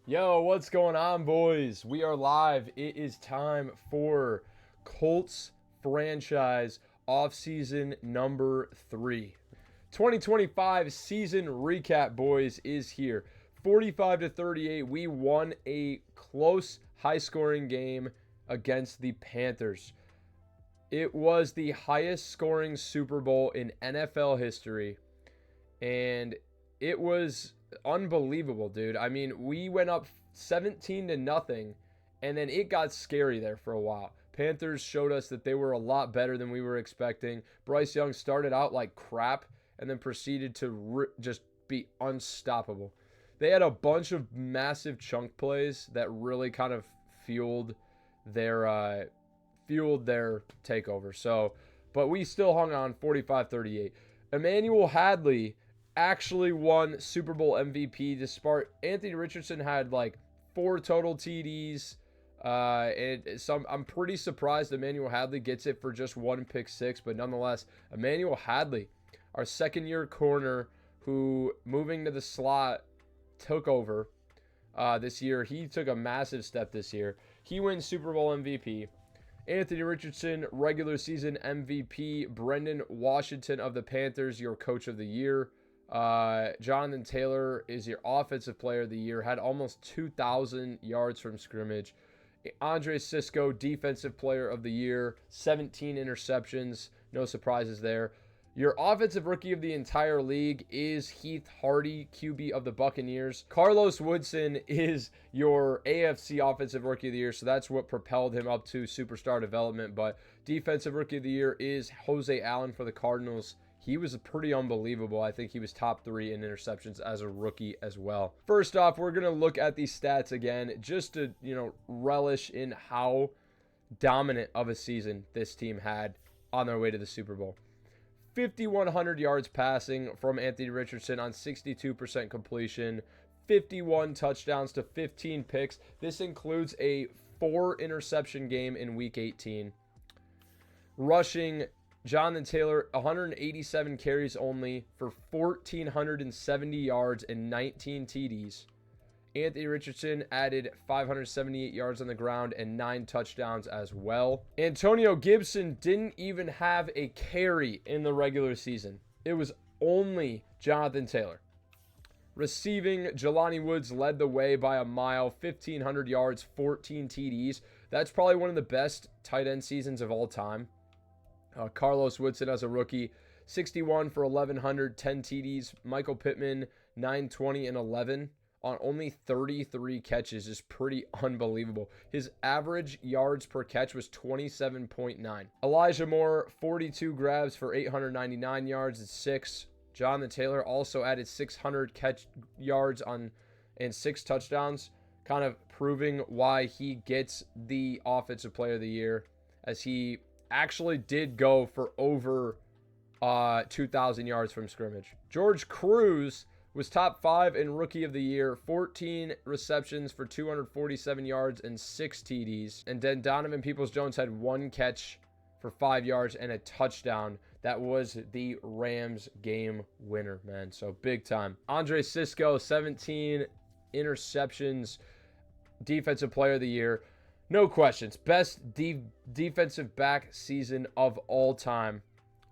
Yo, what's going on, boys? We are live. It is time for Colts Franchise Offseason number 3. 2025 season recap, boys, is here. 45-38, we won a close, high-scoring game against the Panthers. It was the highest scoring Super Bowl in NFL history, and it was unbelievable, dude. I mean, we went up 17-0, and then it got scary there for a while. Panthers showed us that they were a lot better than we were expecting. Bryce Young started out like crap and then proceeded to just be unstoppable. They had a bunch of massive chunk plays that really kind of fueled their takeover. So, but we still hung on 45-38. Emmanuel Hadley actually won Super Bowl MVP despite Anthony Richardson had like 4 total TDs. I'm pretty surprised Emmanuel Hadley gets it for just 1 pick 6, but nonetheless, Emmanuel Hadley, our second-year corner who moving to the slot took over this year. He took a massive step this year. He wins Super Bowl MVP. Anthony Richardson, regular season MVP. Brendan Washington of the Panthers, your coach of the year. Jonathan Taylor is your offensive player of the year. Had almost 2,000 yards from scrimmage. Andre Cisco, defensive player of the year. 17 interceptions. No surprises there. Your offensive rookie of the entire league is Heath Hardy, QB of the Buccaneers. Carlos Woodson is your AFC offensive rookie of the year, so that's what propelled him up to superstar development. But defensive rookie of the year is Jose Allen for the Cardinals. He was pretty unbelievable. I think he was top 3 in interceptions as a rookie as well. First off, we're going to look at these stats again just to, relish in how dominant of a season this team had on their way to the Super Bowl. 5,100 yards passing from Anthony Richardson on 62% completion, 51 touchdowns to 15 picks. This includes a 4 interception game in Week 18. Rushing, Jonathan Taylor, 187 carries only for 1,470 yards and 19 TDs. Anthony Richardson added 578 yards on the ground and 9 touchdowns as well. Antonio Gibson didn't even have a carry in the regular season. It was only Jonathan Taylor. Receiving, Jelani Woods led the way by a mile, 1,500 yards, 14 TDs. That's probably one of the best tight end seasons of all time. Carlos Woodson as a rookie, 61 for 1,100, 10 TDs. Michael Pittman, 920 and 11. On only 33 catches is pretty unbelievable. His average yards per catch was 27.9. Elijah Moore, 42 grabs for 899 yards and 6. Jonathan Taylor also added 600 catch yards and 6 touchdowns, kind of proving why he gets the offensive player of the year, as he actually did go for over 2,000 yards from scrimmage. George Cruz was top 5 in Rookie of the Year, 14 receptions for 247 yards and 6 TDs. And then Donovan Peoples-Jones had 1 catch for 5 yards and a touchdown. That was the Rams game winner, man. So big time. Andre Cisco, 17 interceptions, Defensive Player of the Year. No questions. Best defensive back season of all time.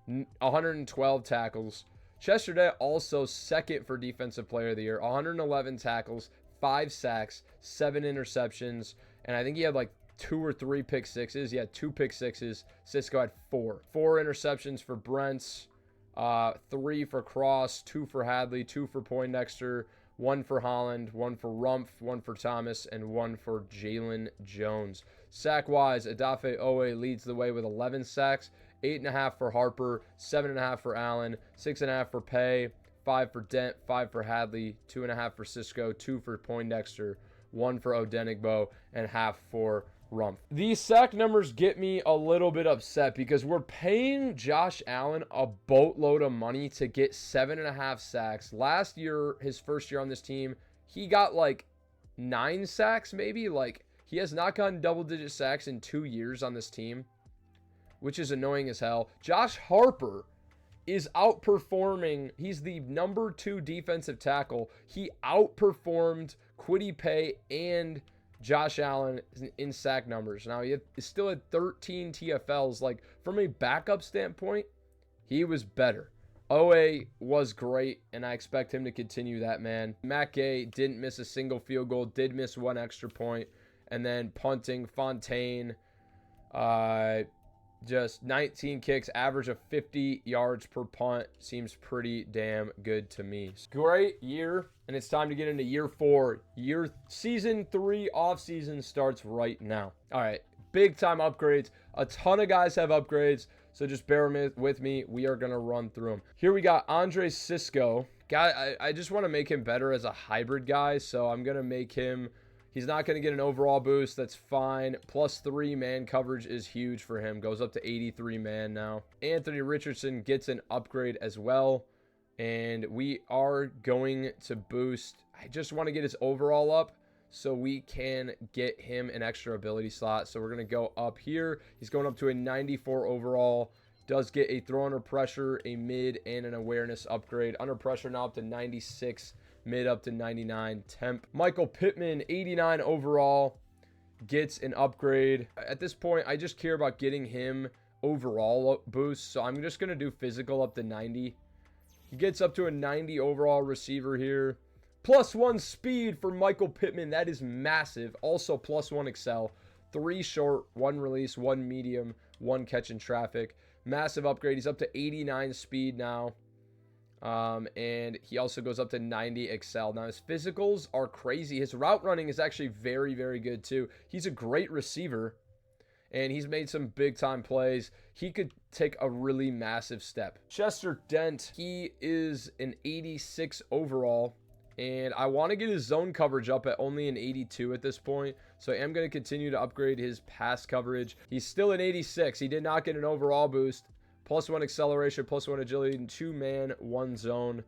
112 tackles. Chesterday also second for Defensive Player of the Year. 111 tackles, 5 sacks, 7 interceptions, and I think he had like 2 or 3 pick 6s. He had 2 pick 6s. Cisco had 4. 4 interceptions for Brents, 3 for Cross, 2 for Hadley, 2 for Poindexter, 1 for Holland, 1 for Rumpf, 1 for Thomas, and 1 for Jalen Jones. Sack-wise, Odafe Owe leads the way with 11 sacks, 8.5 for Harper, 7.5 for Allen, 6.5 for Pay, 5 for Dent, 5 for Hadley, 2.5 for Cisco, 2 for Poindexter, 1 for Odenigbo, and half for Rumpf. These sack numbers get me a little bit upset because we're paying Josh Allen a boatload of money to get 7.5 sacks. Last year, his first year on this team, he got like 9 sacks maybe. Like, he has not gotten double-digit sacks in 2 years on this team, which is annoying as hell. Josh Harper is outperforming. He's the number 2 defensive tackle. He outperformed Kwity Paye and Josh Allen in sack numbers. Now, he still had 13 TFLs. Like, from a backup standpoint, he was better. OA was great, and I expect him to continue that, man. Matt Gay didn't miss a single field goal, did miss 1 extra point. And then punting, Fontaine, just 19 kicks, average of 50 yards per punt. Seems pretty damn good to me. Great year, and it's time to get into year 4. Season 3 offseason starts right now. All right, big time upgrades. A ton of guys have upgrades, so just bear with me. We are going to run through them. Here we got Andre Cisco. Guy, I just want to make him better as a hybrid guy, so I'm going to make him... He's not going to get an overall boost. That's fine. +3 man coverage is huge for him. Goes up to 83 man now. Anthony Richardson gets an upgrade as well. And we are going to boost. I just want to get his overall up so we can get him an extra ability slot. So we're going to go up here. He's going up to a 94 overall. Does get a throw under pressure, a mid, and an awareness upgrade. Under pressure now up to 96. Mid up to 99 temp. Michael Pittman, 89 overall, gets an upgrade. At this point, I just care about getting him overall boost, so I'm just going to do physical up to 90. He gets up to a 90 overall receiver here. +1 speed for Michael Pittman. That is massive. Also +1 excel. 3 short, 1 release, 1 medium, 1 catch in traffic. Massive upgrade. He's up to 89 speed now. And he also goes up to 90 excel. Now, his physicals are crazy. His route running is actually very, very good, too. He's a great receiver, and he's made some big-time plays. He could take a really massive step. Chester Dent, he is an 86 overall, and I want to get his zone coverage up at only an 82 at this point, so I am going to continue to upgrade his pass coverage. He's still an 86. He did not get an overall boost. +1 acceleration, +1 agility, and 2 man, 1 zone.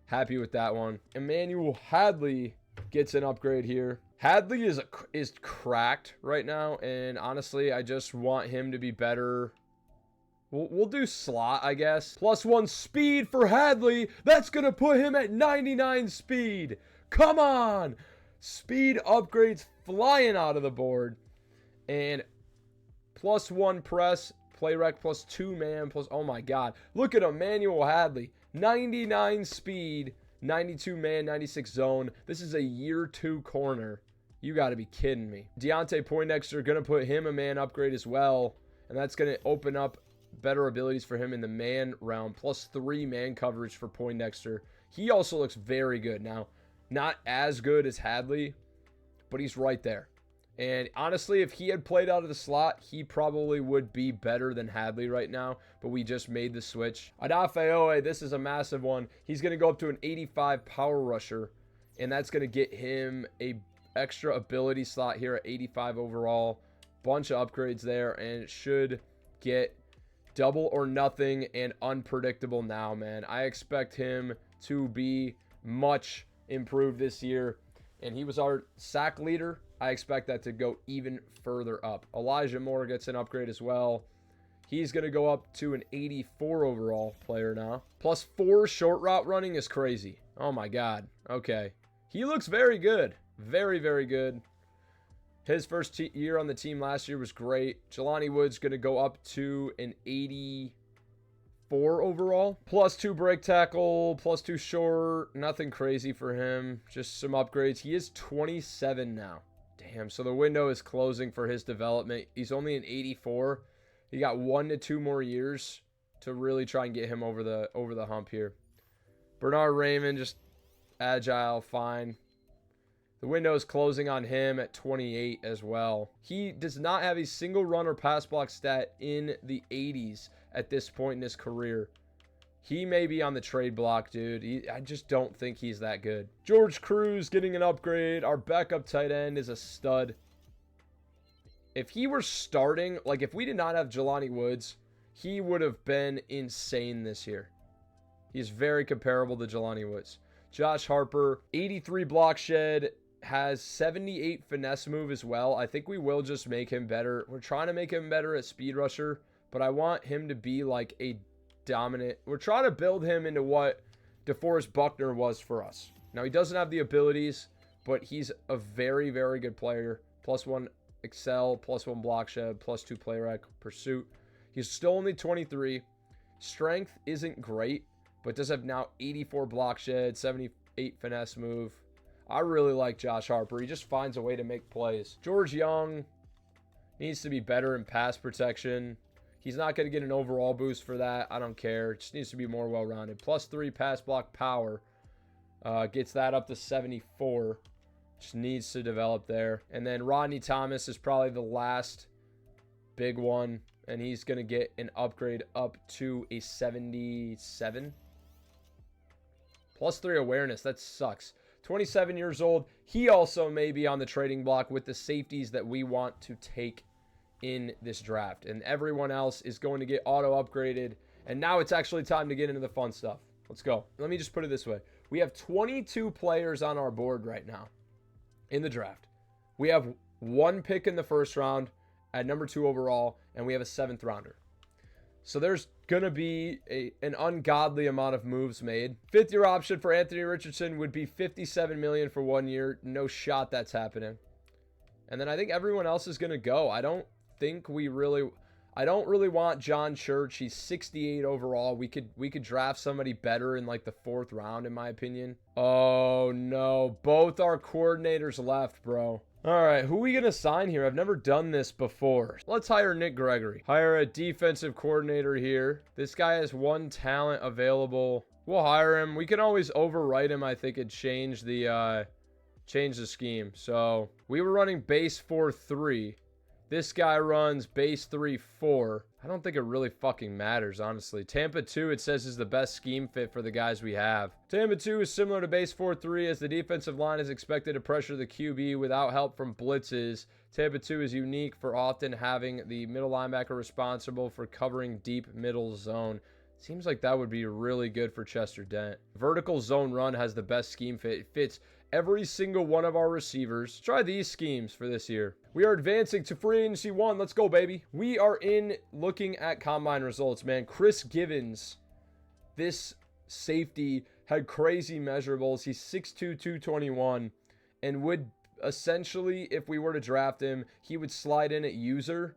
Happy with that one. Emmanuel Hadley gets an upgrade here. Hadley is cracked right now, and honestly, I just want him to be better. We'll do slot, I guess. +1 speed for Hadley. That's going to put him at 99 speed. Come on. Speed upgrades flying out of the board. And +1 press. Play rec +2 man oh my god. Look at Emmanuel Hadley. 99 speed, 92 man, 96 zone. This is a year 2 corner. You got to be kidding me. Deontay Poindexter, going to put him a man upgrade as well. And that's going to open up better abilities for him in the man realm. +3 man coverage for Poindexter. He also looks very good. Now, not as good as Hadley, but he's right there. And honestly, if he had played out of the slot, he probably would be better than Hadley right now. But we just made the switch. Adafeoe, this is a massive one. He's going to go up to an 85 power rusher. And that's going to get him a extra ability slot here at 85 overall. Bunch of upgrades there. And it should get double or nothing and unpredictable now, man. I expect him to be much improved this year. And he was our sack leader. I expect that to go even further up. Elijah Moore gets an upgrade as well. He's going to go up to an 84 overall player now. +4 short route running is crazy. Oh my god. Okay. He looks very good. Very, very good. His first year on the team last year was great. Jelani Woods going to go up to an 84 overall. +2 break tackle. +2 short. Nothing crazy for him. Just some upgrades. He is 27 now. Damn, so the window is closing for his development. He's only an 84. He got 1 to 2 more years to really try and get him over the hump here. Bernard Raymond, just agile, fine. The window is closing on him at 28 as well. He does not have a single run or pass block stat in the 80s at this point in his career. He may be on the trade block, dude. I just don't think he's that good. George Cruz getting an upgrade. Our backup tight end is a stud. If he were starting, like if we did not have Jelani Woods, he would have been insane this year. He's very comparable to Jelani Woods. Josh Harper, 83 block shed, has 78 finesse move as well. I think we will just make him better. We're trying to make him better at speed rusher, but I want him to be like a dominant. We're trying to build him into what DeForest Buckner was for us. Now, he doesn't have the abilities, but he's a very, very good player. +1 excel, +1 block shed, +2 play rec, pursuit. He's still only 23. Strength isn't great, but does have now 84 block shed, 78 finesse move. I really like Josh Harper. He just finds a way to make plays. George Young needs to be better in pass protection. He's not going to get an overall boost for that. I don't care. Just needs to be more well-rounded. +3 pass block power. Gets that up to 74. Just needs to develop there. And then Rodney Thomas is probably the last big one. And he's going to get an upgrade up to a 77. +3 awareness. That sucks. 27 years old. He also may be on the trading block with the safeties that we want to take in this draft. And everyone else is going to get auto upgraded. And now it's actually time to get into the fun stuff. Let's go. Let me just put it this way. We have 22 players on our board right now in the draft. We have 1 pick in the first round at number 2 overall, and we have a 7th rounder. So there's going to be an ungodly amount of moves made. 5th-year option for Anthony Richardson would be $57 million for 1 year. No shot that's happening. And then I think everyone else is going to go. I don't really want John Church. He's 68 overall. We could draft somebody better in like the 4th round, in my opinion. Oh, no. Both our coordinators left, bro. All right, who are we going to sign here? I've never done this before. Let's hire Nick Gregory. Hire a defensive coordinator here. This guy has 1 talent available. We'll hire him. We can always overwrite him, I think, and change the scheme. So we were running base 4-3. This guy runs base 3-4. I don't think it really fucking matters, honestly. Tampa 2, it says, is the best scheme fit for the guys we have. Tampa 2 is similar to base 4-3 as the defensive line is expected to pressure the QB without help from blitzes. Tampa 2 is unique for often having the middle linebacker responsible for covering deep middle zone. Seems like that would be really good for Chester Dent. Vertical zone run has the best scheme fit. It fits every single one of our receivers. Try these schemes for this year. We are advancing to free agency 1. Let's go, baby. We are in looking at combine results, man. Chris Givens, this safety, had crazy measurables. He's 6'2", 221, and would essentially, if we were to draft him, he would slide in at user,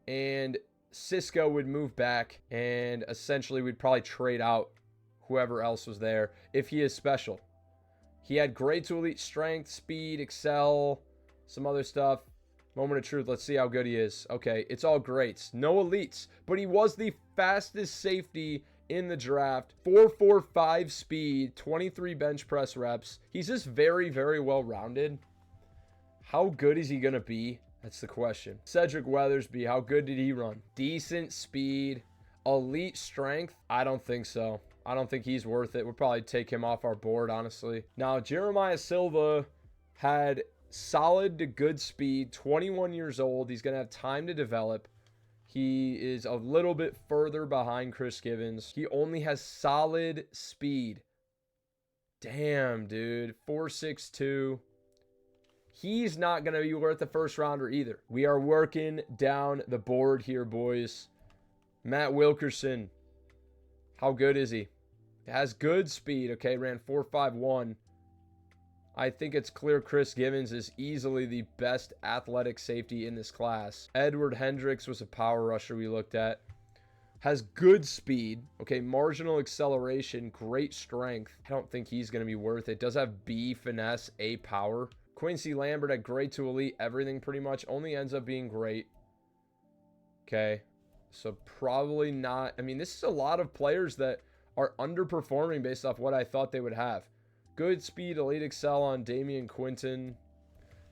and Cisco would move back, and essentially we'd probably trade out whoever else was there if he is special. He had grade to elite strength, speed, excel, some other stuff. Moment of truth. Let's see how good he is. Okay, it's all greats. No elites, but he was the fastest safety in the draft. 4.45 speed, 23 bench press reps. He's just very, very well-rounded. How good is he going to be? That's the question. Cedric Weathersby, how good did he run? Decent speed, elite strength? I don't think so. I don't think he's worth it. We'll probably take him off our board, honestly. Now, Jeremiah Silva had solid to good speed, 21 years old. He's going to have time to develop. He is a little bit further behind Chris Givens. He only has solid speed. Damn, dude. 4.62. He's not going to be worth the first rounder either. We are working down the board here, boys. Matt Wilkerson. How good is he? Has good speed, okay? Ran 4.51. I think it's clear Chris Givens is easily the best athletic safety in this class. Edward Hendricks was a power rusher we looked at. Has good speed, okay? Marginal acceleration, great strength. I don't think he's going to be worth it. Does have B, finesse, A, power. Quincy Lambert at great to elite, everything pretty much. Only ends up being great. Okay. So probably not. I mean, this is a lot of players that are underperforming based off what I thought they would have. Good speed, elite excel on Damian Quinton.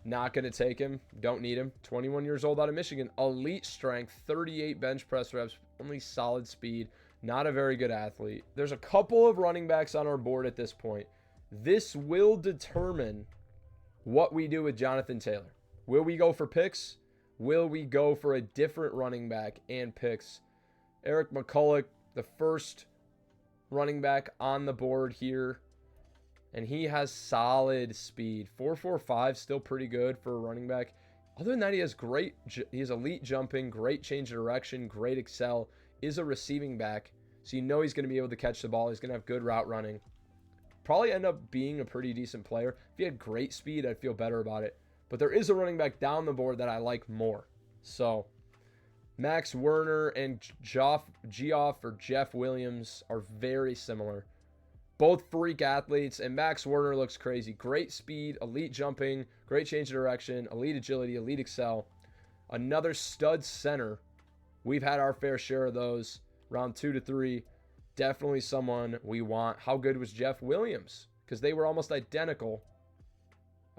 Not going to take him. Don't need him. 21 years old out of Michigan. Elite strength, 38 bench press reps, only solid speed. Not a very good athlete. There's a couple of running backs on our board at this point. This will determine what we do with Jonathan Taylor. Will we go for picks? Will we go for a different running back and picks? Eric McCulloch, the first running back on the board here. And he has solid speed. 4.45, still pretty good for a running back. Other than that, he has elite jumping, great change of direction, great excel, is a receiving back. So you know he's going to be able to catch the ball. He's going to have good route running. Probably end up being a pretty decent player. If he had great speed, I'd feel better about it. But there is a running back down the board that I like more. So Max Werner and Jeff Williams are very similar. Both freak athletes, and Max Werner looks crazy. Great speed, elite jumping, great change of direction, elite agility, elite excel. Another stud center. We've had our fair share of those. Round 2 to 3. Definitely someone we want. How good was Jeff Williams? Because they were almost identical.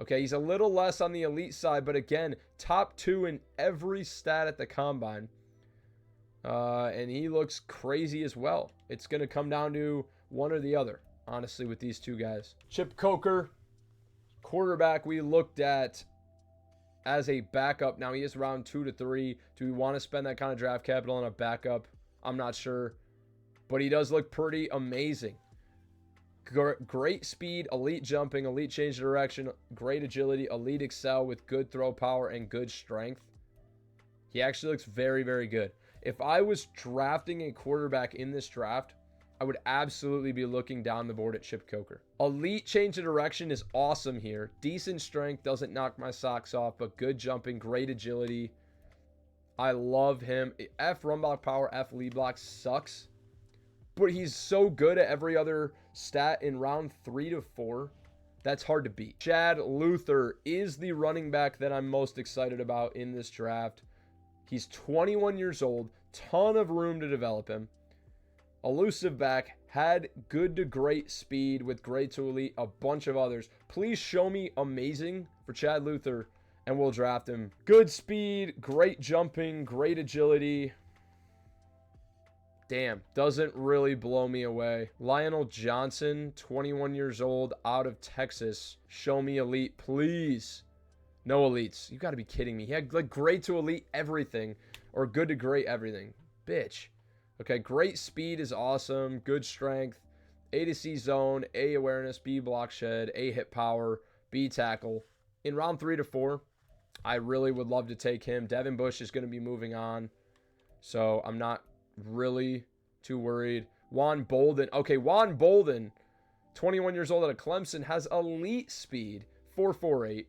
Okay, he's a little less on the elite side, but again, top 2 in every stat at the combine. And he looks crazy as well. It's going to come down to one or the other, honestly, with these two guys. Chip Coker, quarterback we looked at as a backup. Now he is round 2 to 3. Do we want to spend that kind of draft capital on a backup? I'm not sure. But he does look pretty amazing. Great speed, elite jumping, elite change of direction, great agility, elite excel with good throw power and good strength. He actually looks very, very good. If I was drafting a quarterback in this draft, I would absolutely be looking down the board at Chip Coker. Elite change of direction is awesome here. Decent strength, doesn't knock my socks off, but good jumping, great agility. I love him. F run block power, F lead block sucks. But he's so good at every other stat in round 3 to 4. That's hard to beat. Chad Luther is the running back that I'm most excited about in this draft. He's 21 years old. Ton of room to develop him. Elusive back. Had good to great speed with great to elite. A bunch of others. Please show me amazing for Chad Luther and we'll draft him. Good speed. Great jumping. Great agility. Damn, doesn't really blow me away. Lionel Johnson, 21 years old, out of Texas. Show me elite, please. No elites. You got to be kidding me. He had like great to elite everything, or good to great everything. Bitch. Okay, great speed is awesome. Good strength. A to C zone, A awareness, B block shed, A hit power, B tackle. In round 3 to 4, I really would love to take him. Devin Bush is going to be moving on, so I'm not really too worried. Juan Bolden. Okay, Juan Bolden, 21 years old out of Clemson, has elite speed, 4.48.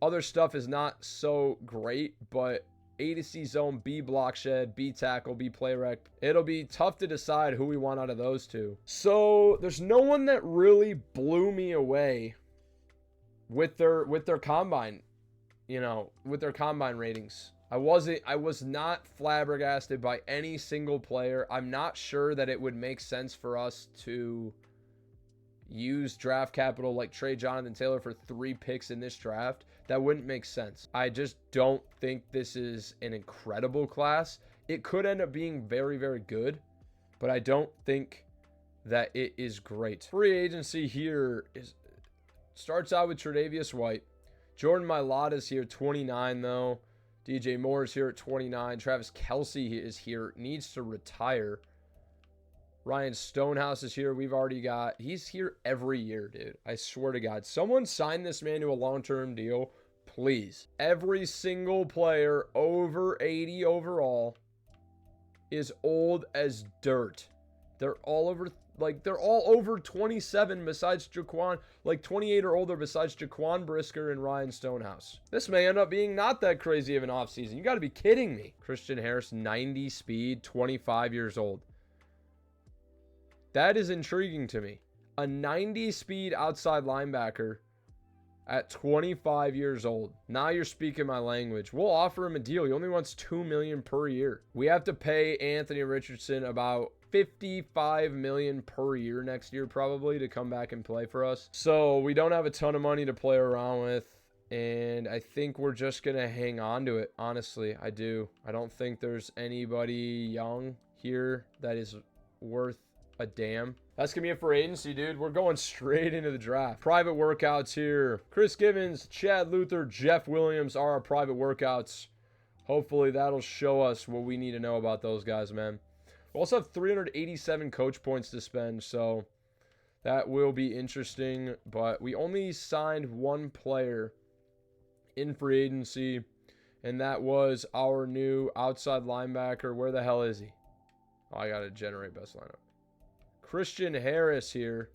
Other stuff is not so great, but A to C zone, B block shed, B tackle, B play rec. It'll be tough to decide who we want out of those two. So there's no one that really blew me away with their combine, with their combine ratings. I was not flabbergasted by any single player. I'm not sure that it would make sense for us to use draft capital like trade Jonathan Taylor for 3 picks in this draft. That wouldn't make sense. I just don't think this is an incredible class. It could end up being very, very good, but I don't think that it is great. Free agency here starts out with Tre'Davious White. Jordan Mailata's here, 29 though. DJ Moore is here at 29. Travis Kelce is here. Needs to retire. Ryan Stonehouse is here. He's here every year, dude. I swear to God. Someone sign this man to a long-term deal, please. Every single player over 80 overall is old as dirt. They're all over 27 besides Jaquan, 28 or older besides Jaquan Brisker and Ryan Stonehouse. This may end up being not that crazy of an offseason. You got to be kidding me. Christian Harris, 90 speed, 25 years old. That is intriguing to me. A 90 speed outside linebacker at 25 years old. Now you're speaking my language. We'll offer him a deal. He only wants $2 million per year. We have to pay Anthony Richardson about $55 million per year next year probably to come back and play for us. So we don't have a ton of money to play around with, and I think we're just going to hang on to it. Honestly, I do. I don't think there's anybody young here that is worth a damn. That's going to be it for agency, dude. We're going straight into the draft. Private workouts here. Chris Givens, Chad Luther, Jeff Williams are our private workouts. Hopefully that'll show us what we need to know about those guys, man. We also have 387 coach points to spend, so that will be interesting. But we only signed one player in free agency, and that was our new outside linebacker. Where the hell is he? Oh, I got to generate best lineup. Christian Harris here.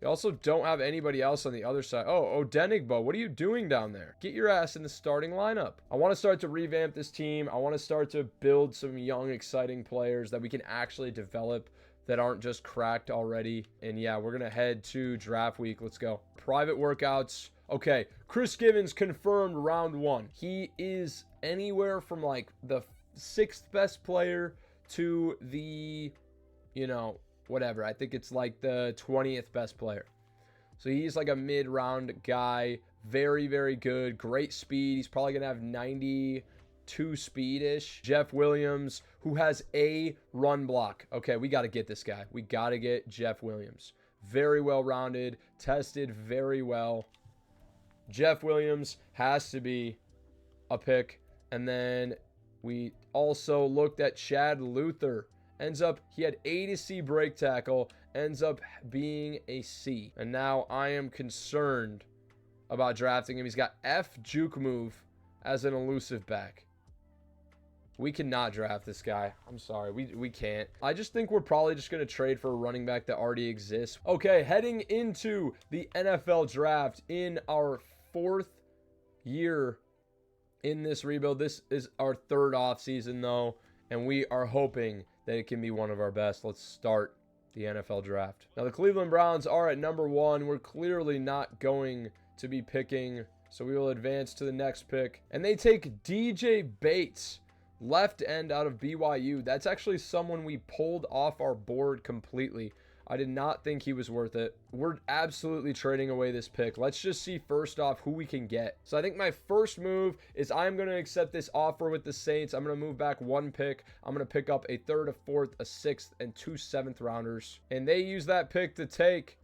You also don't have anybody else on the other side. Oh, Odenigbo, what are you doing down there? Get your ass in the starting lineup. I want to start to revamp this team. I want to start to build some young, exciting players that we can actually develop that aren't just cracked already. And yeah, we're going to head to draft week. Let's go. Private workouts. Okay, Chris Givens confirmed round 1. He is anywhere from like the 6th best player to the, you know, whatever. I think it's like the 20th best player. So he's like a mid-round guy. Very, very good. Great speed. He's probably going to have 92 speed-ish. Jeff Williams, who has a run block. Okay, we got to get this guy. We got to get Jeff Williams. Very well-rounded. Tested very well. Jeff Williams has to be a pick. And then we also looked at Chad Luther. Ends up, he had A to C break tackle, ends up being a C. And now I am concerned about drafting him. He's got F juke move as an elusive back. We cannot draft this guy. I'm sorry, we can't. I just think we're probably just going to trade for a running back that already exists. Okay, heading into the NFL draft in our 4th year in this rebuild. This is our 3rd offseason though, and we are hoping that it can be one of our best. Let's start the NFL draft. Now, the Cleveland Browns are at number 1. We're clearly not going to be picking, so we will advance to the next pick. And they take DJ Bates, left end out of BYU. That's actually someone we pulled off our board completely. I did not think he was worth it. We're absolutely trading away this pick. Let's just see first off who we can get. So I think my first move is I'm going to accept this offer with the Saints. I'm going to move back 1 pick. I'm going to pick up a 3rd, a 4th, a 6th, and 2 7th rounders. And they use that pick to take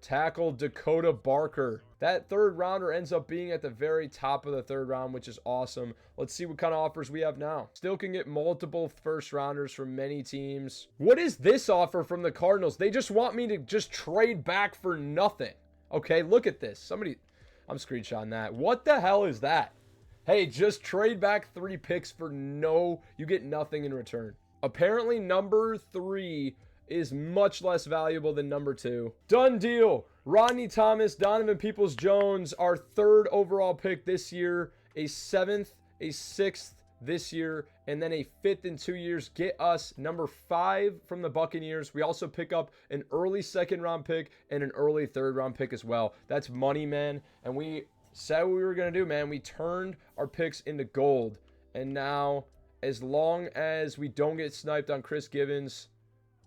tackle Dakota Barker. That 3rd rounder ends up being at the very top of the 3rd round, which is awesome. Let's see what kind of offers we have now. Still can get multiple 1st rounders from many teams. What is this offer from the Cardinals? They just want me to just trade back for nothing. Okay, look at this. Somebody, I'm screenshotting that. What the hell is that? Hey, just trade back 3 picks for you get nothing in return. Apparently number 3 is much less valuable than number 2. Done deal. Rodney Thomas, Donovan Peoples-Jones, our 3rd overall pick this year, a 7th, a 6th this year, and then a 5th in 2 years. Get us number 5 from the Buccaneers. We also pick up an early 2nd round pick and an early 3rd round pick as well. That's money, man. And we said what we were going to do, man. We turned our picks into gold. And now, as long as we don't get sniped on Chris Givens,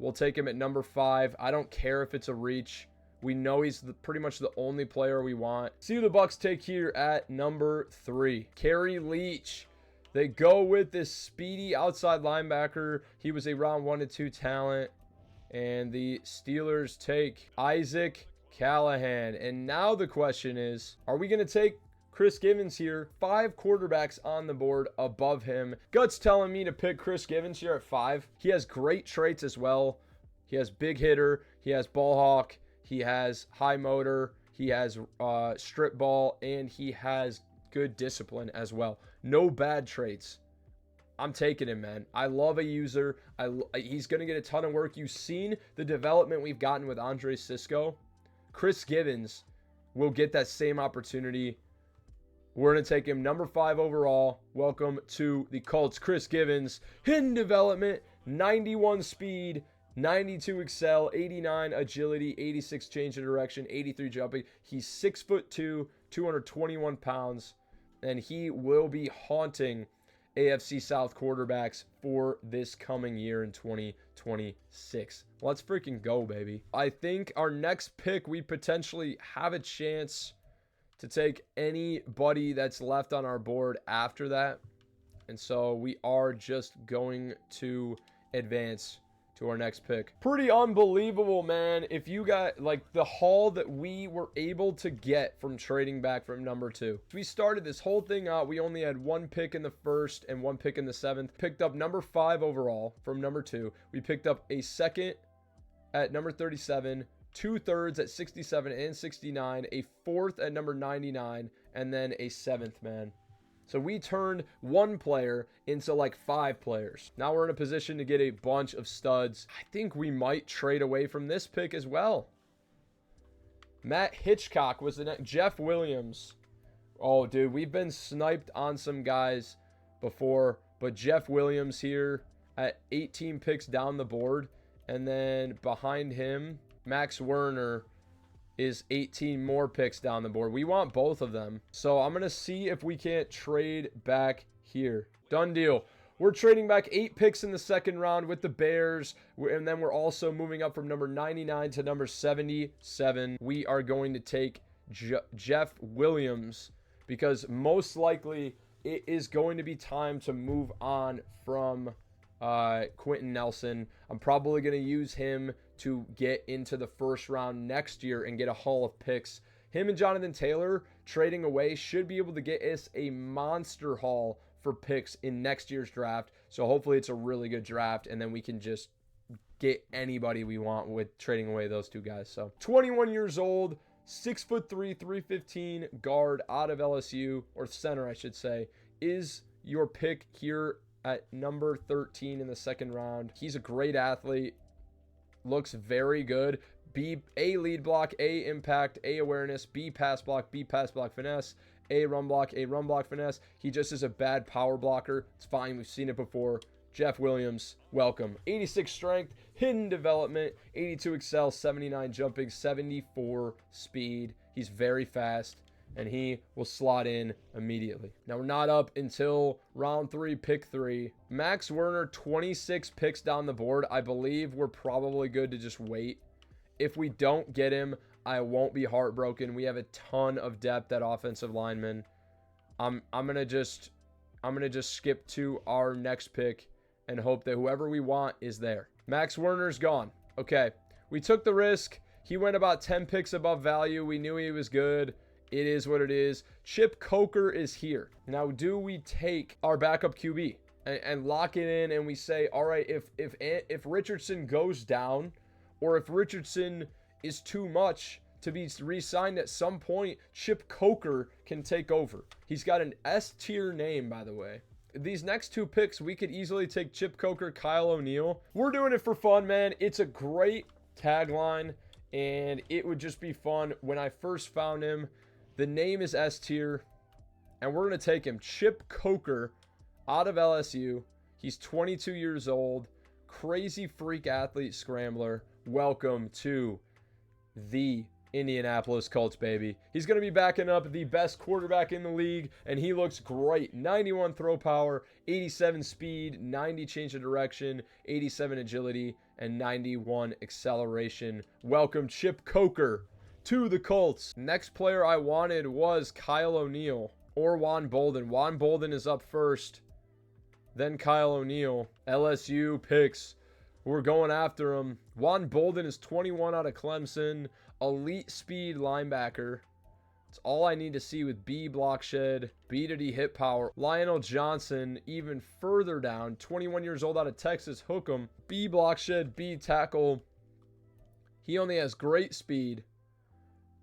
we'll take him at number 5. I don't care if it's a reach. We know he's pretty much the only player we want. See who the Bucks take here at number 3. Kerry Leach. They go with this speedy outside linebacker. He was a round 1 to 2 talent. And the Steelers take Isaac Callahan. And now the question is, are we going to take Chris Givens here? 5 quarterbacks on the board above him. Gut's telling me to pick Chris Givens here at 5. He has great traits as well. He has big hitter. He has ball hawk. He has high motor. He has strip ball. And he has good discipline as well. No bad traits. I'm taking him, man. I love a user. He's going to get a ton of work. You've seen the development we've gotten with Andre Sisco. Chris Givens will get that same opportunity. We're going to take him number 5 overall. Welcome to the Colts. Chris Givens, hidden development, 91 speed, 92 excel, 89 agility, 86 change of direction, 83 jumping. He's 6'2", 221 pounds, and he will be haunting AFC South quarterbacks for this coming year in 2026. Let's freaking go, baby. I think our next pick, we potentially have a chance to take anybody that's left on our board after that. And so we are just going to advance to our next pick. Pretty unbelievable, man. If you got like the haul that we were able to get from trading back from number 2. We started this whole thing out. We only had 1 pick in the 1st and 1 pick in the 7th. Picked up number 5 overall from number 2. We picked up a 2nd at number 37, 2 thirds at 67 and 69, a 4th at number 99, and then a 7th, man. So we turned one player into like 5 players. Now we're in a position to get a bunch of studs. I think we might trade away from this pick as well. Matt Hitchcock was the next. Jeff Williams. Oh, dude, we've been sniped on some guys before, but Jeff Williams here at 18 picks down the board. And then behind him, Max Werner is 18 more picks down the board. We want both of them. So I'm going to see if we can't trade back here. Done deal. We're trading back 8 picks in the second round with the Bears. And then we're also moving up from number 99 to number 77. We are going to take Jeff Williams because most likely it is going to be time to move on from Quentin Nelson. I'm probably going to use him to get into the first round next year and get a haul of picks. Him and Jonathan Taylor trading away should be able to get us a monster haul for picks in next year's draft. So hopefully it's a really good draft, and then we can just get anybody we want with trading away those 2 guys. So 21 years old, 6'3", 315 guard out of LSU, or center I should say, is your pick here at number 13 in the second round. He's a great athlete. Looks very good. A lead block, A impact, A awareness, B pass block finesse, A run block finesse. He just is a bad power blocker. It's fine. We've seen it before. Jeff Williams, welcome. 86 strength, hidden development, 82 excel, 79 jumping, 74 speed. He's very fast, and he will slot in immediately. Now, we're not up until round 3, pick 3. Max Werner, 26 picks down the board. I believe we're probably good to just wait. If we don't get him, I won't be heartbroken. We have a ton of depth at offensive lineman. I'm gonna just skip to our next pick and hope that whoever we want is there. Max Werner's gone. Okay, we took the risk. He went about 10 picks above value. We knew he was good. It is what it is. Chip Coker is here. Now, do we take our backup QB and lock it in and we say, all right, if Richardson goes down, or if Richardson is too much to be re-signed at some point, Chip Coker can take over. He's got an S-tier name, by the way. These next 2 picks, we could easily take Chip Coker, Kyle O'Neal. We're doing it for fun, man. It's a great tagline, and it would just be fun. When I first found him, the name is S-tier, and we're going to take him. Chip Coker out of LSU. He's 22 years old. Crazy freak athlete scrambler. Welcome to the Indianapolis Colts, baby. He's going to be backing up the best quarterback in the league, and he looks great. 91 throw power, 87 speed, 90 change of direction, 87 agility, and 91 acceleration. Welcome, Chip Coker, to the Colts. Next player I wanted was Kyle O'Neal or Juan Bolden. Juan Bolden is up first, then Kyle O'Neal. LSU picks. We're going after him. Juan Bolden is 21 out of Clemson. Elite speed linebacker. It's all I need to see with B block shed, B to D hit power. Lionel Johnson, even further down, 21 years old out of Texas. Hook him. B block shed, B tackle. He only has great speed,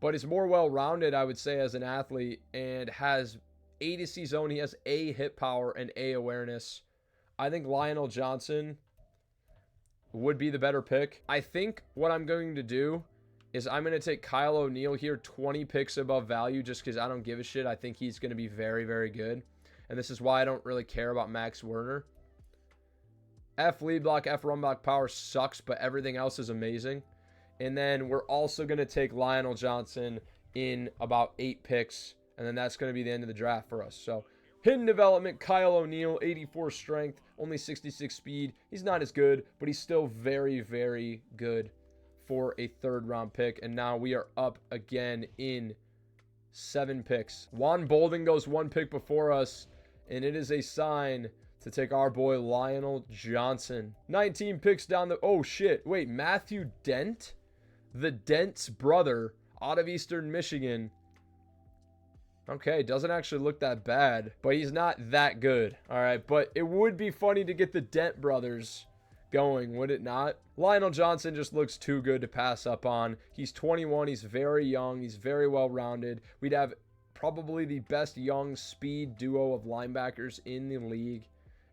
but is more well-rounded, I would say, as an athlete, and has A to C zone. He has A hit power and A awareness. I think Lionel Johnson would be the better pick. I think what I'm going to do is I'm going to take Kyle O'Neal here, 20 picks above value, just because I don't give a shit. I think he's going to be very, very good. And this is why I don't really care about Max Werner. F lead block, F run block power sucks, but everything else is amazing. And then we're also going to take Lionel Johnson in about 8 picks. And then that's going to be the end of the draft for us. So hidden development, Kyle O'Neal, 84 strength, only 66 speed. He's not as good, but he's still very, very good for a 3rd round pick. And now we are up again in 7 picks. Juan Bolden goes 1 pick before us, and it is a sign to take our boy Lionel Johnson. 19 picks down the... Oh, shit. Wait, Matthew Dent? The Dent's brother out of Eastern Michigan. Okay, doesn't actually look that bad, but he's not that good. All right, but it would be funny to get the Dent brothers going, would it not? Lionel Johnson just looks too good to pass up on. He's 21. He's very young. He's very well-rounded. We'd have probably the best young speed duo of linebackers in the league.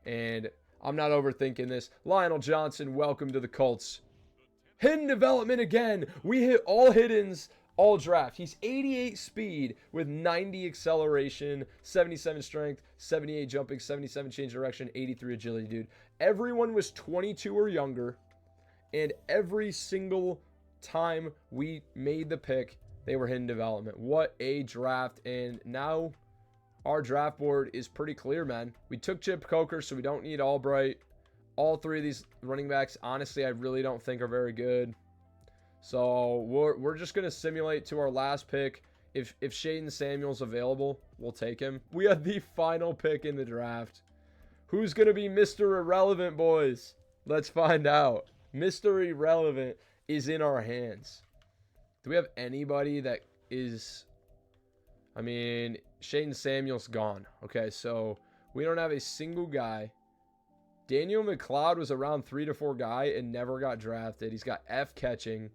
And I'm not overthinking this. Lionel Johnson, welcome to the Colts. Hidden development again. We hit all hiddens all draft. He's 88 speed with 90 acceleration, 77 strength, 78 jumping, 77 change direction, 83 agility, dude. Everyone was 22 or younger, and every single time we made the pick, they were hidden development. What a draft. And now our draft board is pretty clear, man. We took Chip Coker, so we don't need Albright. All three of these running backs, honestly, I really don't think are very good. So we're just going to simulate to our last pick. If Shaden Samuel's available, we'll take him. We have the final pick in the draft. Who's going to be Mr. Irrelevant, boys? Let's find out. Mr. Irrelevant is in our hands. Do we have anybody that is... I mean, Shaden Samuel's gone. Okay, so we don't have a single guy. Daniel McLeod was a round 3 to 4 guy and never got drafted. He's got F catching.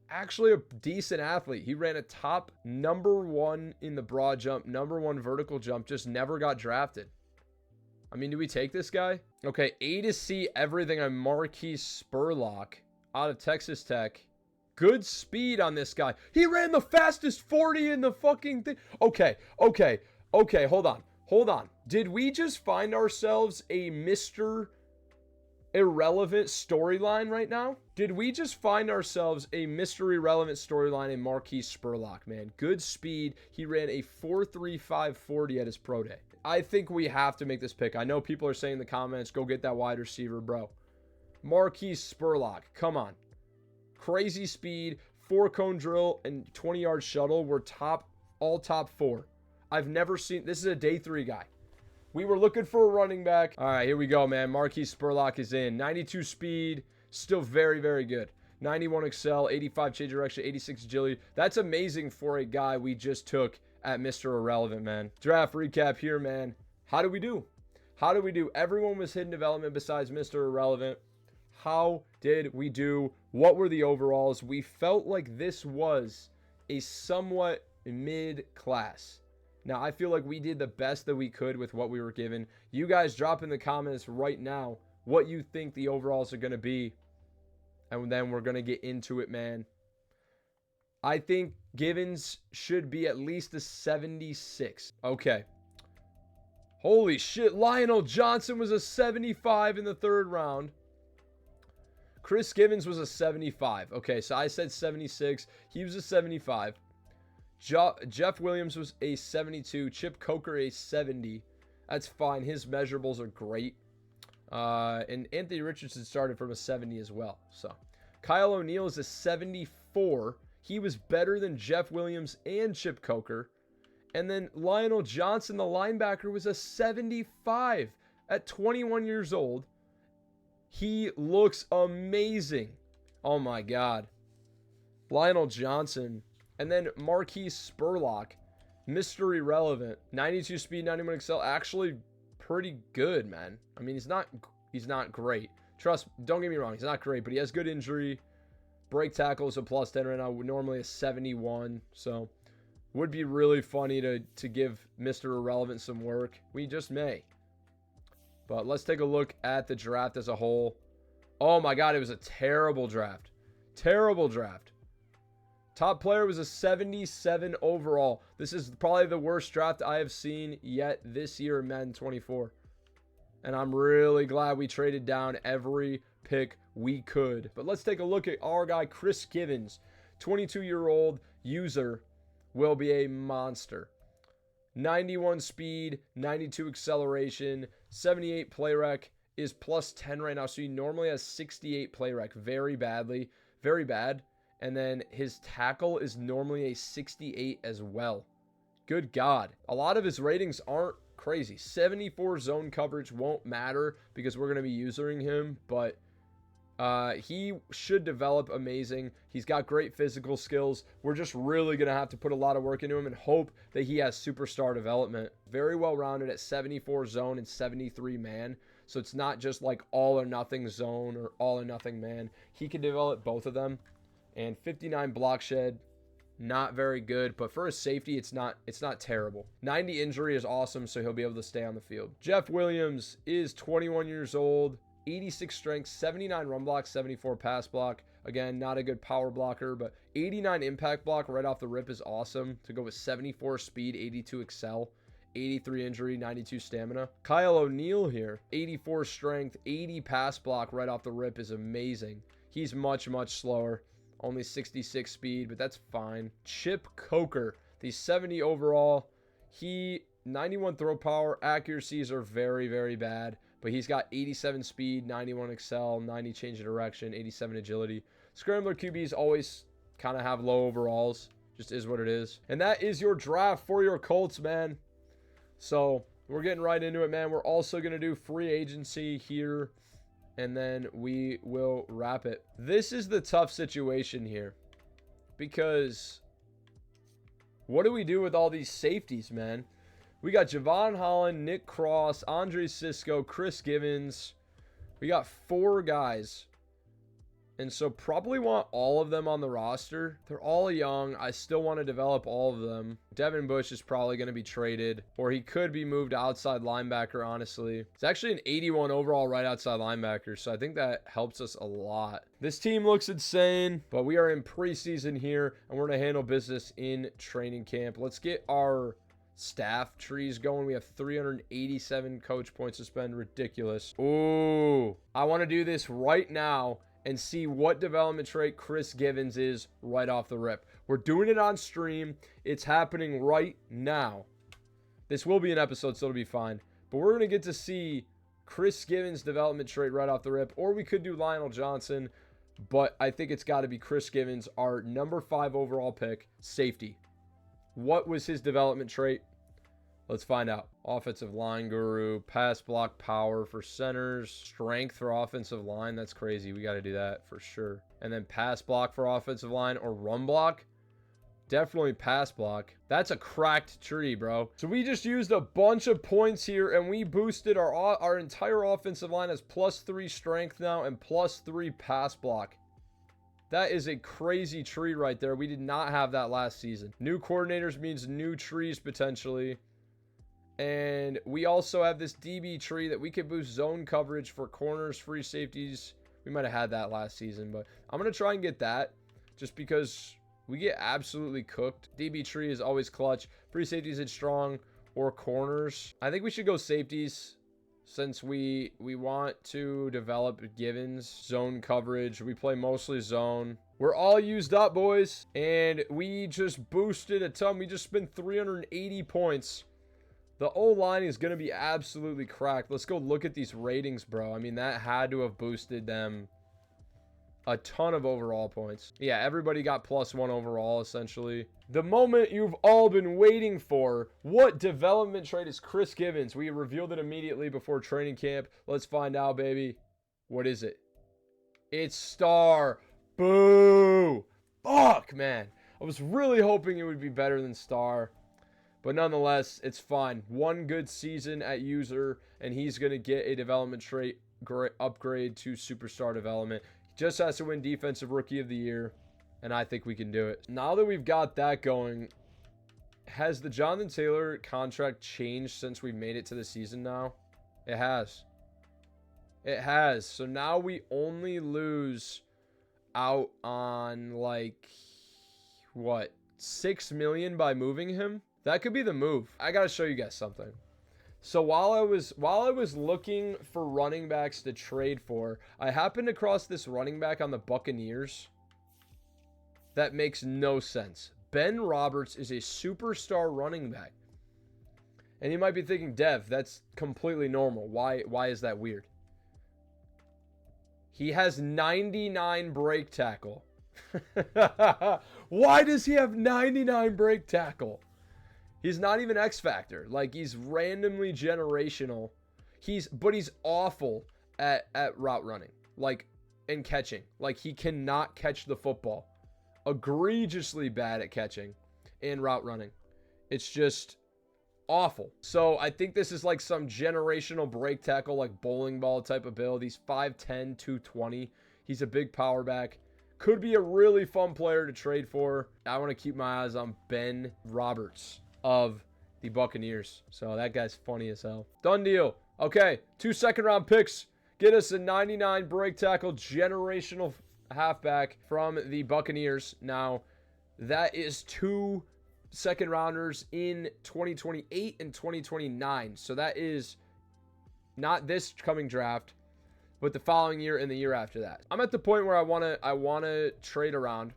Actually a decent athlete. He ran a top #1 in the broad jump, #1 vertical jump, just never got drafted. I mean, do we take this guy? Okay, A to C everything on Marquise Spurlock out of Texas Tech. Good speed on this guy. He ran the fastest 40 in the fucking thing. Okay, hold on. Did we just find ourselves a Mr. Irrelevant storyline right now? Did we just find ourselves a Mr. Irrelevant storyline in Marquise Spurlock, man? Good speed. He ran a 4.35 40 at his pro day. I think we have to make this pick. I know people are saying in the comments, go get that wide receiver, bro. Marquise Spurlock, come on. Crazy speed, 4-cone drill, and 20-yard shuttle were all top 4. I've never seen, this is a day 3 guy. We were looking for a running back. All right, here we go, man. Marquise Spurlock is in. 92 speed, still very, very good. 91 excel, 85 change direction, 86 agility. That's amazing for a guy we just took at Mr. Irrelevant, man. Draft recap here, man. How do we do? Everyone was hidden development besides Mr. Irrelevant. How did we do? What were the overalls? We felt like this was a somewhat mid-class. Now, I feel like we did the best that we could with what we were given. You guys drop in the comments right now what you think the overalls are going to be. And then we're going to get into it, man. I think Givens should be at least a 76. Okay. Holy shit. Lionel Johnson was a 75 in the 3rd round. Chris Givens was a 75. Okay, so I said 76. He was a 75. Jeff Williams was a 72. Chip Coker a 70. That's fine. His measurables are great. And Anthony Richardson started from a 70 as well. So Kyle O'Neal is a 74. He was better than Jeff Williams and Chip Coker. And then Lionel Johnson, the linebacker, was a 75 at 21 years old. He looks amazing. Oh my God. Lionel Johnson. And then Marquise Spurlock, Mr. Irrelevant, 92 speed, 91 excel, actually pretty good, man. I mean, he's not great. Don't get me wrong, he's not great, but he has good injury. Break tackle is a +10 right now, normally a 71. So, would be really funny to give Mr. Irrelevant some work. We just may. But let's take a look at the draft as a whole. Oh my God, it was a terrible draft. Terrible draft. Top player was a 77 overall. This is probably the worst draft I have seen yet this year in Madden 24. And I'm really glad we traded down every pick we could. But let's take a look at our guy, Chris Givens. 22-year-old user will be a monster. 91 speed, 92 acceleration, 78 play rec is +10 right now. So he normally has 68 play rec. Very badly. Very bad. And then his tackle is normally a 68 as well. Good God. A lot of his ratings aren't crazy. 74 zone coverage won't matter because we're going to be using him. But he should develop amazing. He's got great physical skills. We're just really going to have to put a lot of work into him and hope that he has superstar development. Very well rounded at 74 zone and 73 man. So it's not just like all or nothing zone or all or nothing man. He can develop both of them. And 59 block shed, not very good, but for a safety, it's not terrible. 90 injury is awesome, so he'll be able to stay on the field. Jeff Williams is 21 years old, 86 strength, 79 run block, 74 pass block. Again, not a good power blocker, but 89 impact block right off the rip is awesome to go with 74 speed, 82 excel, 83 injury, 92 stamina. Kyle O'Neal here, 84 strength, 80 pass block right off the rip is amazing. He's much, much slower, only 66 speed, but that's fine. Chip Coker, the 70 overall. 91 throw power, accuracies are very, very bad, but he's got 87 speed, 91 excel, 90 change of direction, 87 agility. Scrambler QBs always kind of have low overalls, just is what it is. And that is your draft for your Colts, man. So we're getting right into it, man. We're also going to do free agency here, and then we will wrap it. This is the tough situation here, because what do we do with all these safeties, man? We got Javon Holland, Nick Cross, Andre Sisco, Chris Givens. We got 4 guys. And so probably want all of them on the roster. They're all young. I still want to develop all of them. Devin Bush is probably going to be traded, or he could be moved to outside linebacker, honestly. It's actually an 81 overall right outside linebacker, so I think that helps us a lot. This team looks insane, but we are in preseason here, and we're going to handle business in training camp. Let's get our staff trees going. We have 387 coach points to spend. Ridiculous. Ooh, I want to do this right now and see what development trait Chris Givens is right off the rip. We're doing it on stream. It's happening right now. This will be an episode, so it'll be fine. But we're going to get to see Chris Givens' development trait right off the rip, or we could do Lionel Johnson, but I think it's got to be Chris Givens, our number 5 overall pick, safety. What was his development trait? Let's find out. Offensive line guru, pass block power for centers, strength for offensive line. That's crazy. We got to do that for sure. And then pass block for offensive line or run block. Definitely pass block. That's a cracked tree, bro. So we just used a bunch of points here, and we boosted our entire offensive line as +3 strength now and +3 pass block. That is a crazy tree right there. We did not have that last season. New coordinators means new trees potentially. And we also have this DB tree that we could boost zone coverage for corners, free safeties. We might have had that last season, but I'm going to try and get that just because we get absolutely cooked. DB tree is always clutch. Free safeties is strong, or corners. I think we should go safeties since we want to develop Givens. Zone coverage. We play mostly zone. We're all used up, boys. And we just boosted a ton. We just spent 380 points. The O-line is going to be absolutely cracked. Let's go look at these ratings, bro. I mean, that had to have boosted them a ton of overall points. Yeah, everybody got +1 overall, essentially. The moment you've all been waiting for. What development trait is Chris Givens? We revealed it immediately before training camp. Let's find out, baby. What is it? It's star. Boo. Fuck, man. I was really hoping it would be better than star. But nonetheless, it's fine. One good season at user, and he's going to get a development trait upgrade to superstar development. He just has to win Defensive Rookie of the Year, and I think we can do it. Now that we've got that going, has the Jonathan Taylor contract changed since we made it to the season now? It has. It has. So now we only lose out on, like, what, $6 million by moving him? That could be the move. I got to show you guys something. So while I was looking for running backs to trade for, I happened across this running back on the Buccaneers. That makes no sense. Ben Roberts is a superstar running back. And you might be thinking, Dev, that's completely normal. Why is that weird? He has 99 break tackle. Why does he have 99 break tackle? He's not even X Factor. Like, he's randomly generational. But he's awful at route running. Like, and catching. Like, he cannot catch the football. Egregiously bad at catching and route running. It's just awful. So, I think this is like some generational break tackle, like bowling ball type of build. He's 5'10", 220. He's a big power back. Could be a really fun player to trade for. I want to keep my eyes on Ben Roberts of the Buccaneers. So that guy's funny as hell. Done deal. Okay, 2 second-round picks. Get us a 99 break tackle generational halfback from the Buccaneers. Now, that is 2 second-rounders in 2028 and 2029. So that is not this coming draft, but the following year and the year after that. I'm at the point where I want to trade around.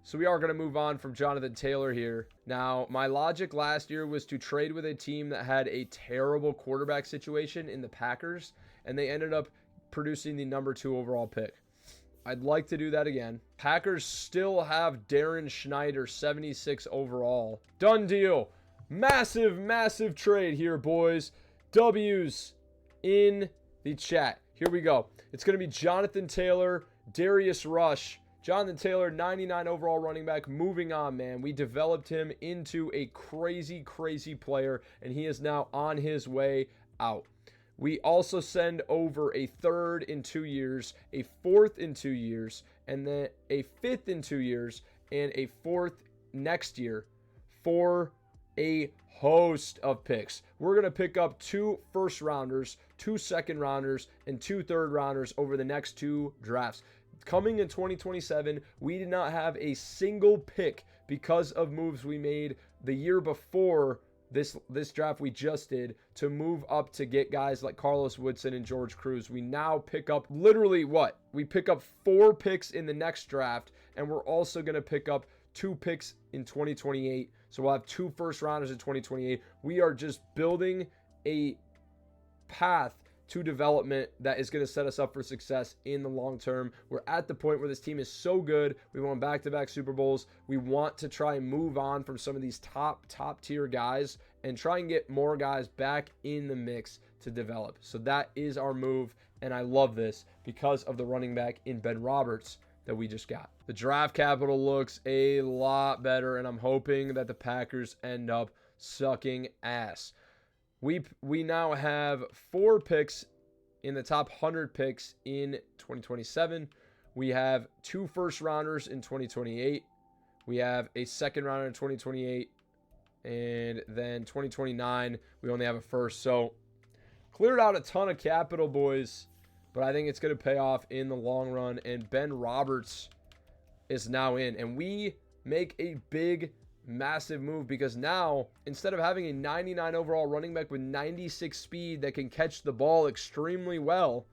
So we are going to move on from Jonathan Taylor here. Now, my logic last year was to trade with a team that had a terrible quarterback situation in the Packers, and they ended up producing the number 2 overall pick. I'd like to do that again. Packers still have Darren Schneider, 76 overall. Done deal. Massive, massive trade here, boys. W's in the chat. Here we go. It's going to be Jonathan Taylor, Darius Rush. Jonathan Taylor, 99 overall running back. Moving on, man. We developed him into a crazy, crazy player, and he is now on his way out. We also send over a 3rd in 2 years, a 4th in 2 years, and then a 5th in 2 years, and a 4th next year for a host of picks. We're going to pick up 2 first-rounders, 2 second-rounders, and 2 third-rounders over the next 2 drafts. Coming in 2027, we did not have a single pick because of moves we made the year before this draft we just did to move up to get guys like Carlos Woodson and George Cruz. We now pick up literally what? We pick up 4 picks in the next draft, and we're also going to pick up 2 picks in 2028. So we'll have 2 first rounders in 2028. We are just building a path to development that is going to set us up for success in the long term. We're at the point where this team is so good. We won back-to-back Super Bowls. We want to try and move on from some of these top tier guys and try and get more guys back in the mix to develop. So that is our move, and I love this because of the running back in Ben Roberts that we just got. The draft capital looks a lot better, and I'm hoping that the Packers end up sucking ass. We now have 4 picks in the top 100 picks in 2027. We have 2 first rounders in 2028. We have a second rounder in 2028. And then 2029, we only have a first. So cleared out a ton of capital, boys. But I think it's going to pay off in the long run. And Ben Roberts is now in. And we make a big massive move because now, instead of having a 99 overall running back with 96 speed that can catch the ball extremely well,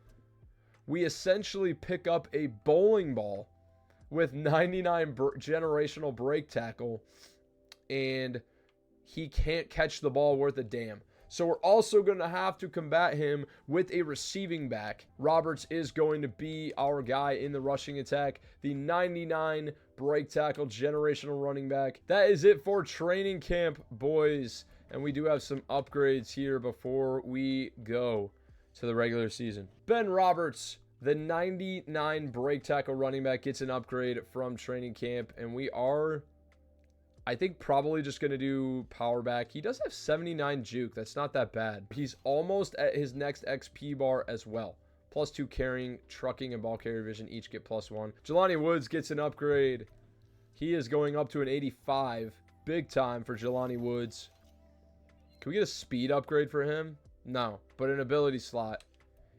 we essentially pick up a bowling ball with 99 generational break tackle, and he can't catch the ball worth a damn. So we're also going to have to combat him with a receiving back. Roberts is going to be our guy in the rushing attack. The 99 break tackle generational running back. That is it for training camp, boys. And we do have some upgrades here before we go to the regular season. Ben Roberts, the 99 break tackle running back, gets an upgrade from training camp. And we are, I think, probably just going to do power back. He does have 79 juke. That's not that bad. He's almost at his next XP bar as well. +2 carrying, trucking, and ball carrier vision each get +1. Jelani Woods gets an upgrade. He is going up to an 85. Big time for Jelani Woods. Can we get a speed upgrade for him? No, but an ability slot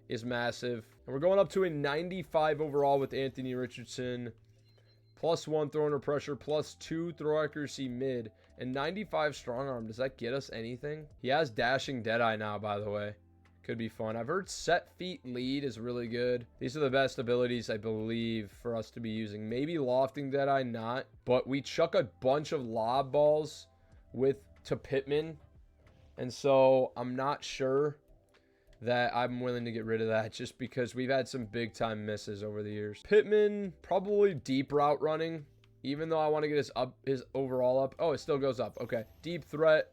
is massive. And we're going up to a 95 overall with Anthony Richardson. +1 throw under pressure, +2 throw accuracy mid, and 95 strong arm. Does that get us anything? He has dashing deadeye now, by the way. Could be fun. I've heard set feet lead is really good. These are the best abilities, I believe, for us to be using. Maybe lofting deadeye, not. But we chuck a bunch of lob balls to Pittman. And so I'm not sure that I'm willing to get rid of that just because we've had some big time misses over the years. Pittman, probably deep route running, even though I want to get his overall up. Oh, it still goes up. Okay. Deep threat.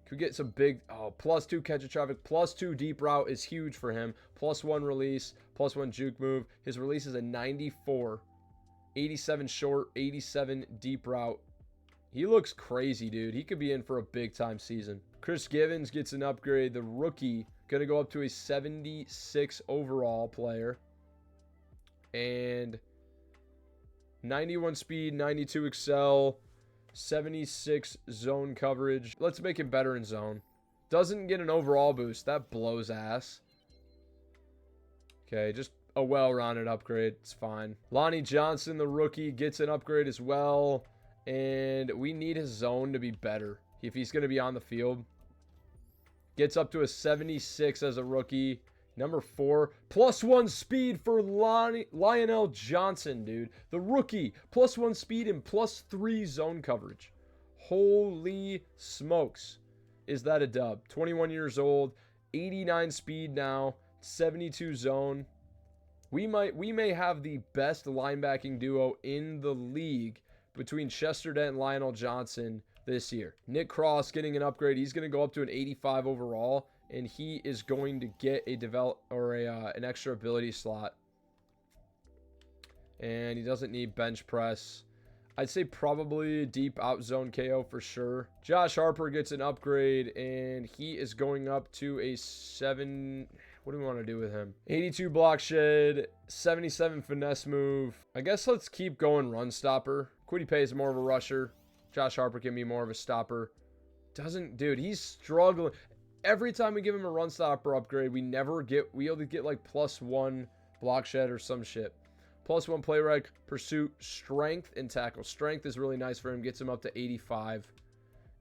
Could get some big, +2 catch of traffic, +2 deep route is huge for him. +1 release, +1 juke move. His release is a 94. 87 short, 87 deep route. He looks crazy, dude. He could be in for a big time season. Chris Givens gets an upgrade. The rookie, going to go up to a 76 overall player. And 91 speed, 92 excel, 76 zone coverage. Let's make him better in zone. Doesn't get an overall boost. That blows ass. Okay, just a well-rounded upgrade. It's fine. Lonnie Johnson, the rookie, gets an upgrade as well. And we need his zone to be better if he's going to be on the field. Gets up to a 76 as a rookie. Number 4, +1 speed for Lionel Johnson, dude. The rookie, +1 speed and +3 zone coverage. Holy smokes. Is that a dub? 21 years old, 89 speed now, 72 zone. We may have the best linebacking duo in the league between Chester Dent and Lionel Johnson this year. Nick Cross getting an upgrade. He's going to go up to an 85 overall, and he is going to get a an extra ability slot. And he doesn't need bench press. I'd say probably deep out zone KO for sure. Josh Harper gets an upgrade, and he is going up to a 7. What do we want to do with him? 82 block shed, 77 finesse move. I guess let's keep going run stopper. Kwity Paye is more of a rusher. Josh Harper can be more of a stopper. Dude, he's struggling. Every time we give him a run stopper upgrade, we only get like +1 block shed or some shit. +1 play rec, pursuit, strength, and tackle. Strength is really nice for him. Gets him up to 85.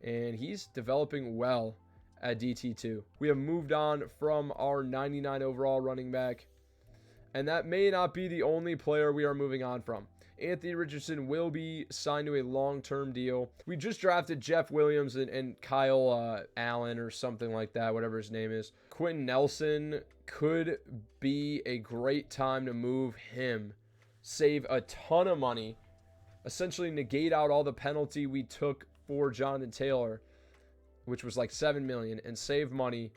And he's developing well at DT2. We have moved on from our 99 overall running back. And that may not be the only player we are moving on from. Anthony Richardson will be signed to a long-term deal. We just drafted Jeff Williams and Kyle Allen or something like that, whatever his name is. Quentin Nelson could be a great time to move him. Save a ton of money. Essentially negate out all the penalty we took for Jonathan Taylor, which was like $7 million, and save money.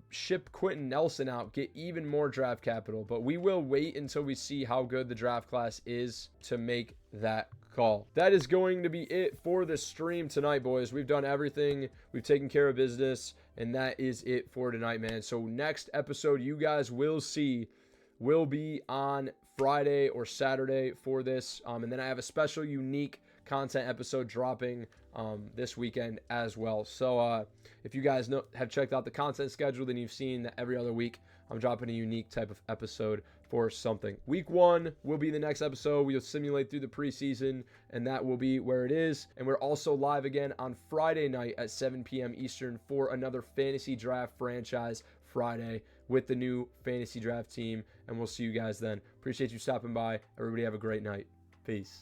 Ship Quentin Nelson out, get even more draft capital, but we will wait until we see how good the draft class is to make that call. That is going to be it for the stream tonight, boys. We've done everything. We've taken care of business, and that is it for tonight, man. So next episode you guys will see will be on Friday or Saturday for this, and then I have a special unique content episode dropping this weekend as well. So if you guys have checked out the content schedule, then you've seen that every other week I'm dropping a unique type of episode for something. Week 1 will be the next episode. We'll simulate through the preseason, and that will be where it is. And we're also live again on Friday night at 7 p.m. Eastern for another Fantasy Draft Franchise Friday with the new Fantasy Draft team, and we'll see you guys then. Appreciate you stopping by. Everybody have a great night. Peace.